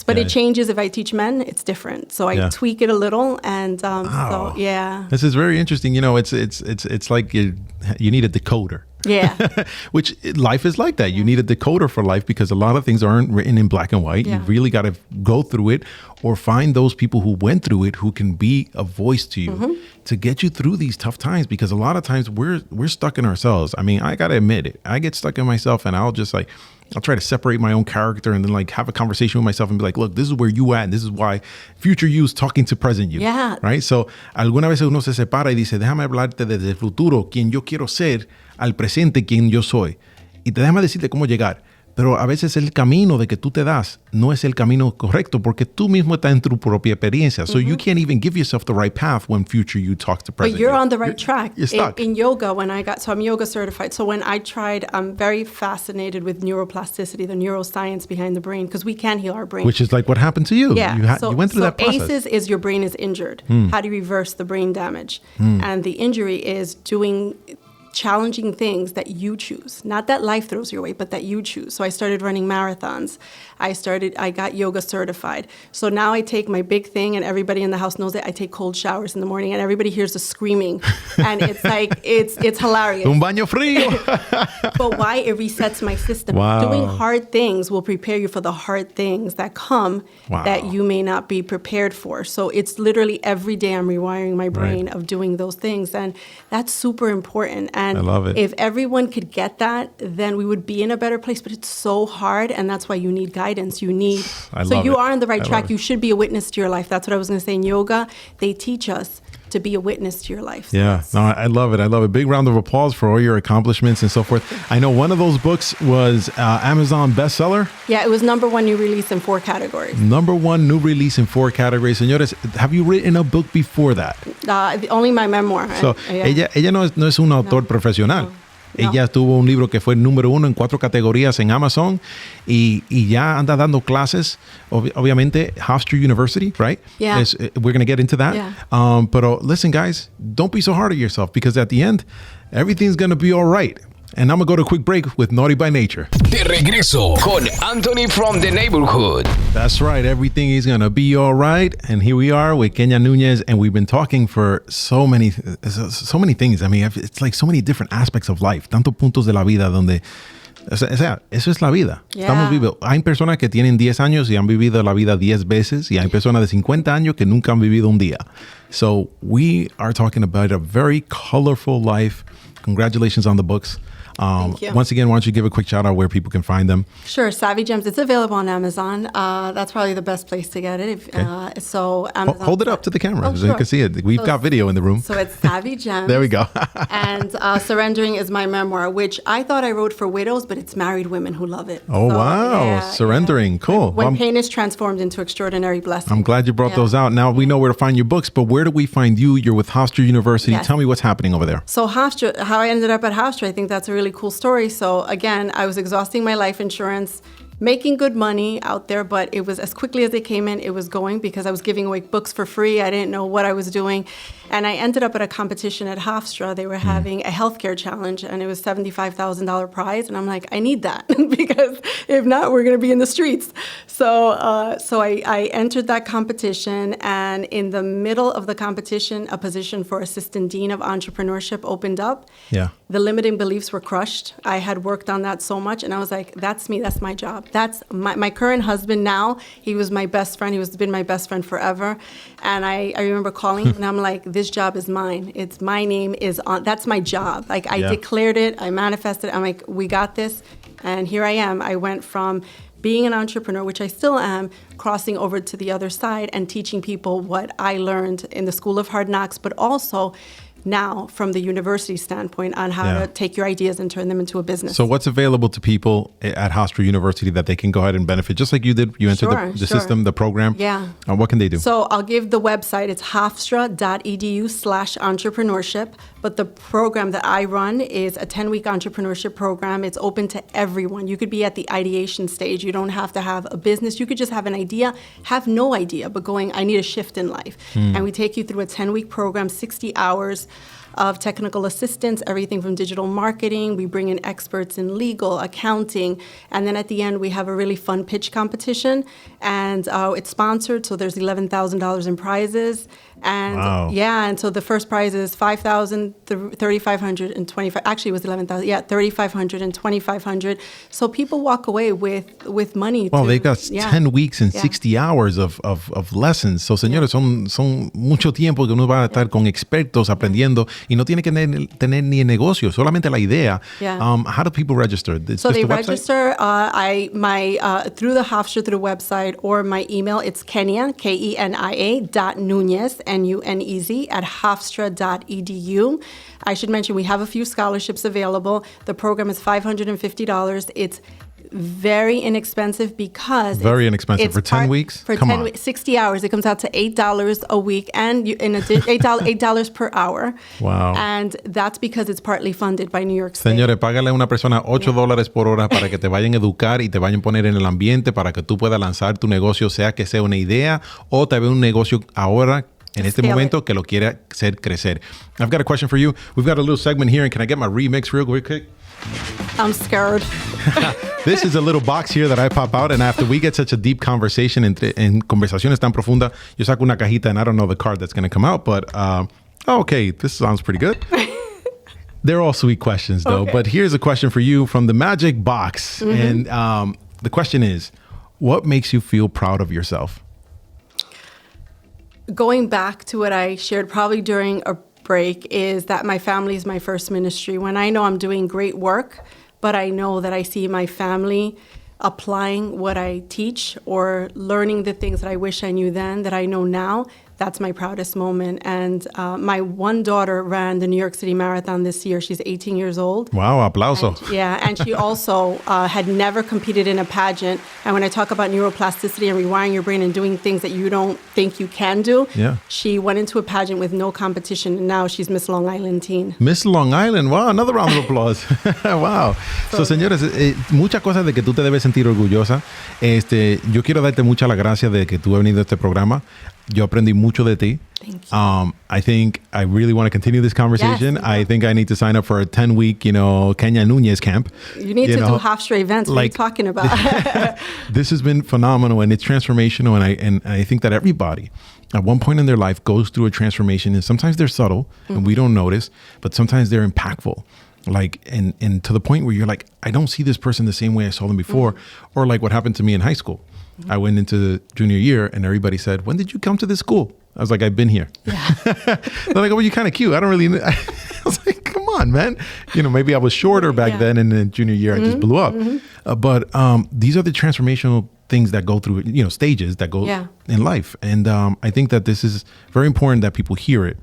But it changes. If I teach men, it's different. So I tweak it a little, and so, yeah. This is very interesting. It's like you need a decoder. Yeah. Which life is like that. You need a decoder for life, because a lot of things aren't written in black and white. You really got to go through it, or find those people who went through it who can be a voice to you to get you through these tough times. Because a lot of times we're stuck in ourselves. I mean, I got to admit it. I get stuck in myself, and I'll try to separate my own character, and then have a conversation with myself and be like, look, this is where you at, and this is why future you is talking to present you. Yeah. Right? So, alguna vez uno se separa y dice, déjame hablarte desde el futuro, quien yo quiero ser, al presente, quien yo soy. Y déjame decirte cómo llegar. Pero a veces el camino de que tú te das no es el camino correcto, porque tú mismo estás en tu propia experiencia. So you can't even give yourself the right path when future you talks to present. But you're on the right track. You're stuck. In yoga, so I'm yoga certified. So when I tried, I'm very fascinated with neuroplasticity, the neuroscience behind the brain, because we can heal our brain. Which is like what happened to you. Yeah. You went through that process. ACEs is your brain is injured. How do you reverse the brain damage? And the injury is challenging things that you choose, not that life throws your way, but that you choose. So I started running marathons. I got yoga certified. So now I take my big thing, and everybody in the house knows it. I take cold showers in the morning, and everybody hears the screaming, and it's like it's hilarious. Un baño frío. But why? It resets my system. Wow. Doing hard things will prepare you for the hard things that come that you may not be prepared for. So it's literally every day I'm rewiring my brain of doing those things, and that's super important. And I love it. If everyone could get that, then we would be in a better place. But it's so hard, and that's why you need guidance. You need. So you are on the right track. You should be a witness to your life. That's what I was going to say. In yoga, they teach us to be a witness to your life. So yeah, no, I love it. I love it. Big round of applause for all your accomplishments and so forth. I know one of those books was Amazon bestseller. Yeah, it was #1 new release in 4 categories. #1 new release in 4 categories. Señores, have you written a book before that? Only my memoir. So, ella no es un autor profesional. No. Ella tuvo un libro que fue #1 en 4 categorías en Amazon y ya anda dando clases, obviamente, Hofstra University, right? Yeah. We're going to get into that. Yeah. Pero listen, guys, don't be so hard on yourself because at the end, everything's going to be all right. And I'm going to go to a quick break with Naughty by Nature. De regreso con Anthony from the Neighborhood. That's right. Everything is going to be all right. And here we are with Kenia Nunez. And we've been talking for so many things. I mean, it's like so many different aspects of life. Tantos puntos de la vida donde... O sea, eso es la vida. Yeah. Estamos vivos. Hay personas que tienen 10 años y han vivido la vida 10 veces. Y hay personas de 50 años que nunca han vivido un día. So we are talking about a very colorful life. Congratulations on the books. Thank you. Once again, why don't you give a quick shout out where people can find them? Sure. Savvy Gems. It's available on Amazon. That's probably the best place to get it. So Amazon. Hold it up to the camera so sure. you can see it. We've got video in the room. So it's Savvy Gems. There we go. And Surrendering is my memoir, which I thought I wrote for widows, but it's married women who love it. Oh, so, wow. Yeah, Surrendering. Cool. When pain is transformed into extraordinary blessing. I'm glad you brought those out. Now we know where to find your books, but where do we find you? You're with Hofstra University. Yes. Tell me what's happening over there. So Hofstra, how I ended up at Hofstra, I think that's a really cool story. So again, I was exhausting my life insurance, making good money out there, but it was as quickly as it came in, it was going because I was giving away books for free. I didn't know what I was doing. And I ended up at a competition at Hofstra. They were having a healthcare challenge, and it was $75,000 prize. And I'm like, I need that because if not, we're going to be in the streets. So I entered that competition, and in the middle of the competition, a position for Assistant Dean of Entrepreneurship opened up. Yeah. The limiting beliefs were crushed. I had worked on that so much, and I was like, that's me, that's my job. That's my current husband now. He was my best friend. He been my best friend forever. And I remember calling him, and I'm like, this job is mine. It's my name is on. That's my job. Like I declared it. I manifested. I'm like, we got this. And here I am. I went from being an entrepreneur, which I still am, crossing over to the other side and teaching people what I learned in the School of Hard Knocks, but also now from the university standpoint on how to take your ideas and turn them into a business. So what's available to people at Hofstra University that they can go ahead and benefit, just like you did? You entered the system, the program. Yeah. What can they do? So I'll give the website. It's hofstra.edu/entrepreneurship. But the program that I run is a 10-week entrepreneurship program. It's open to everyone. You could be at the ideation stage. You don't have to have a business. You could just have an idea, have no idea, but going, I need a shift in life. And we take you through a 10-week program, 60 hours of technical assistance, everything from digital marketing. We bring in experts in legal, accounting, and then at the end we have a really fun pitch competition, and it's sponsored, so there's $11,000 in prizes. And and so the first prize is $5,000, $3,500, and $2,500. Actually, it was $11,000. Yeah, $3,500 and $2,500. So people walk away with money. Well, they got 10 weeks and 60 hours of lessons. So, señores, son mucho tiempo que uno va a estar con expertos aprendiendo y no tiene que tener ni el negocio, solamente la idea. How do people register? So they register through the Hofstra, through the website, or my email. It's Kenia, Kenia.Nunez, Nunez, at hofstra.edu. I should mention we have a few scholarships available. The program is $550. It's very inexpensive because for 10 weeks? For 10 weeks, 60 hours. It comes out to $8 a week, and in addition, $8 per hour. Wow. And that's because it's partly funded by New York State. Señores, págale a una persona $8 por hora para que te vayan a educar y te vayan a poner en el ambiente para que tú puedas lanzar tu negocio, sea que sea una idea o te vea un negocio ahora en este momento que lo quiere hacer crecer. I've got a question for you. We've got a little segment here, and can I get my remix real quick? I'm scared. This is a little box here that I pop out, and after we get such a deep conversation, en conversaciones tan profundas, yo saco una cajita, and I don't know the card that's going to come out, but okay, this sounds pretty good. They're all sweet questions, though. Okay. But here's a question for you from the magic box. Mm-hmm. And the question is, what makes you feel proud of yourself? Going back to what I shared probably during a break is that my family is my first ministry. When I know I'm doing great work, but I know that I see my family applying what I teach or learning the things that I wish I knew then that I know now, that's my proudest moment. And my one daughter ran the New York City Marathon this year. She's 18 years old. Wow, aplauso. And she also had never competed in a pageant. And when I talk about neuroplasticity and rewiring your brain and doing things that you don't think you can do, she went into a pageant with no competition, and now she's Miss Long Island teen. Miss Long Island, wow, another round of applause. Wow. So, señores, muchas cosas de que tú te debes sentir orgullosa. Yo quiero darte muchas las gracias de que tú has venido a este programa. Yo aprendí mucho de ti. Thank you. I think I really want to continue this conversation. Yes, I think I need to sign up for a 10-week, Kenia Nunez camp. You need to do Hofstra events. What are you talking about? This has been phenomenal, and it's transformational. And I think that everybody at one point in their life goes through a transformation, and sometimes they're subtle and we don't notice, but sometimes they're impactful. Like, and to the point where you're like, I don't see this person the same way I saw them before. Or like what happened to me in high school. I went into the junior year and everybody said, when did you come to this school? I was like, I've been here. Yeah. They're like, oh, well, you're kind of cute. I don't really know. I was like, come on, man. Maybe I was shorter back then, and in junior year I just blew up. But these are the transformational things that go through, stages that go in life. And I think that this is very important that people hear it.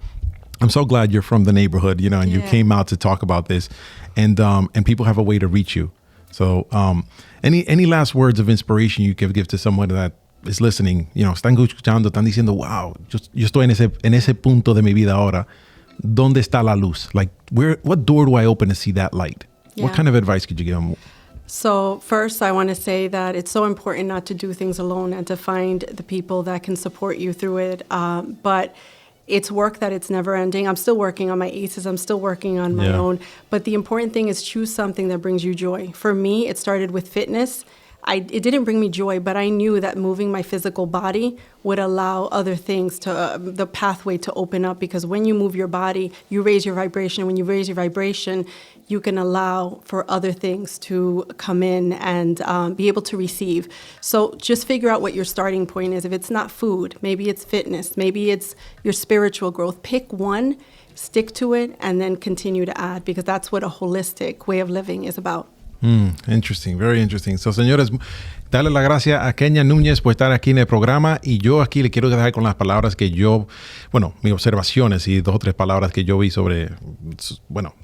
I'm so glad you're from the neighborhood, and you came out to talk about this, and people have a way to reach you. So any last words of inspiration you could give to someone that is listening, están escuchando, están diciendo, wow, yo estoy en ese punto de mi vida ahora. ¿Dónde está la luz? Like, what door do I open to see that light? Yeah. What kind of advice could you give them? So first, I want to say that it's so important not to do things alone and to find the people that can support you through it. But it's work that it's never ending. I'm still working on my ACEs. I'm still working on my own. But the important thing is choose something that brings you joy. For me, it started with fitness. It didn't bring me joy, but I knew that moving my physical body would allow other things to, the pathway to open up, because when you move your body, you raise your vibration. When you raise your vibration, you can allow for other things to come in and be able to receive. So just figure out what your starting point is. If it's not food, maybe it's fitness, maybe it's your spiritual growth. Pick one, stick to it, and then continue to add, because that's what a holistic way of living is about. Interesting, very interesting. So, señores, darle la gracias a Kenia Nunez por estar aquí en el programa, y yo aquí le quiero dejar con las palabras que mis observaciones y 2 o 3 palabras que yo vi sobre,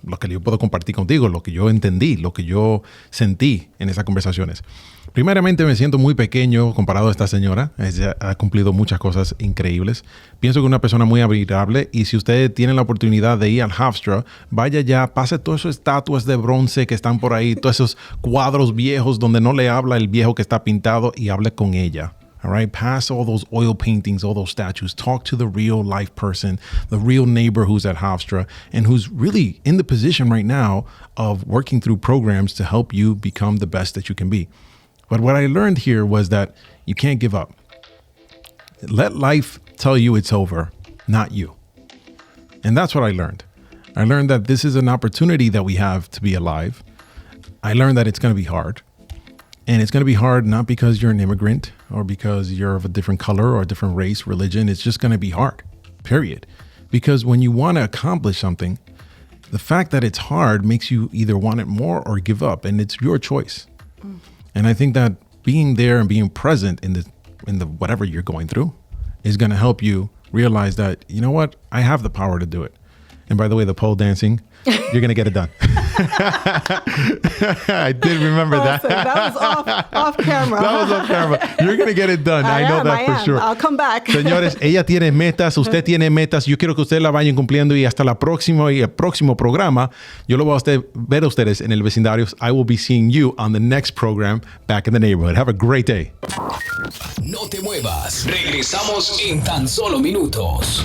lo que yo puedo compartir contigo, lo que yo entendí, lo que yo sentí en esas conversaciones. Primeramente, me siento muy pequeño comparado a esta señora. Ella ha cumplido muchas cosas increíbles. Pienso que es una persona muy admirable, y si ustedes tienen la oportunidad de ir al Hofstra, vaya ya, pase todas esas estatuas de bronce que están por ahí, todos esos cuadros viejos donde no le habla el viejo que está pintado, y hable con ella. All right, pass all those oil paintings, all those statues. Talk to the real life person, the real neighbor who's at Hofstra and who's really in the position right now of working through programs to help you become the best that you can be. But what I learned here was that you can't give up. Let life tell you it's over, not you. And that's what I learned. I learned that this is an opportunity that we have to be alive. I learned that it's going to be hard. And it's going to be hard not because you're an immigrant or because you're of a different color or a different race, religion. It's just going to be hard, period. Because when you want to accomplish something, the fact that it's hard makes you either want it more or give up. And it's your choice. And I think that being there and being present in the whatever you're going through is going to help you realize that, you know what, I have the power to do it. And by the way, the pole dancing, you're going to get it done. I did remember that. That was off camera. That was off camera. You're going to get it done. I know that for sure. I'll come back. Señores, ella tiene metas, usted tiene metas. Yo quiero que ustedes la vayan cumpliendo, y hasta la próxima y el próximo programa, yo lo voy a ver a ustedes en el vecindario. I will be seeing you on the next program back in the neighborhood. Have a great day. No te muevas. Regresamos en tan solo minutos.